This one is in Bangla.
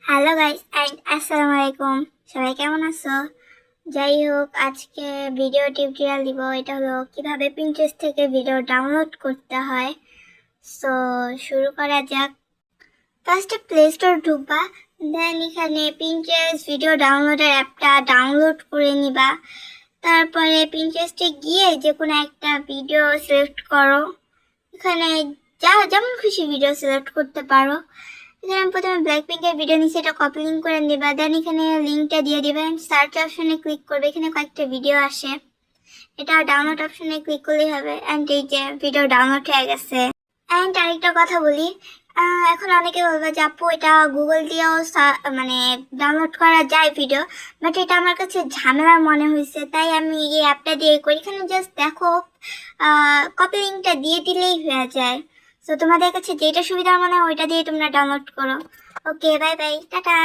হ্যালো গাইস এন্ড আসসালামু আলাইকুম। সবাই কেমন আছো? যাই হোক, আজকে ভিডিও টিউটোরিয়াল দিব। এটা হলো কিভাবে পিন্টারেস্ট থেকে ভিডিও ডাউনলোড করতে হয়। সো শুরু করা যাক। ফার্স্টে প্লে স্টোর ঢুকবা, দেন এখানে পিন্টারেস্ট ভিডিও ডাউনলোডের অ্যাপটা ডাউনলোড করে নিবা। তারপরে পিন্টারেস্টে গিয়ে যে কোনো একটা ভিডিও সিলেক্ট করো। এখানে যেমন খুশি ভিডিও সিলেক্ট করতে পারো। এখানে আমি প্রথমে ব্ল্যাকপিঙ্কের ভিডিও নিচ্ছি, এটা কপি লিঙ্ক করে নেবা। দেন এখানে লিঙ্কটা দিয়ে দিবেন, সার্চ অপশনে ক্লিক করবে, এখানে কয়েকটা ভিডিও আসে, এটা ডাউনলোড অপশনে ক্লিক করলেই হবে। অ্যান্ড এই যে ভিডিও ডাউনলোড হয়ে গেছে। অ্যান্ড আরেকটা কথা বলি, এখন অনেকে বলবে যে আপু এটা গুগল দিয়েও মানে ডাউনলোড করা যায় ভিডিও, বাট এটা আমার কাছে ঝামেলার মনে হয়েছে, তাই আমি এই অ্যাপটা দিয়ে করি। এখানে জাস্ট দেখো, কপি লিঙ্কটা দিয়ে দিলেই হয়ে যায়। সো তোমাদের কাছে যেটা সুবিধা মনে হয় ওইটা দিয়ে তোমরা ডাউনলোড করো। ওকে, বাই বাই, টাটা।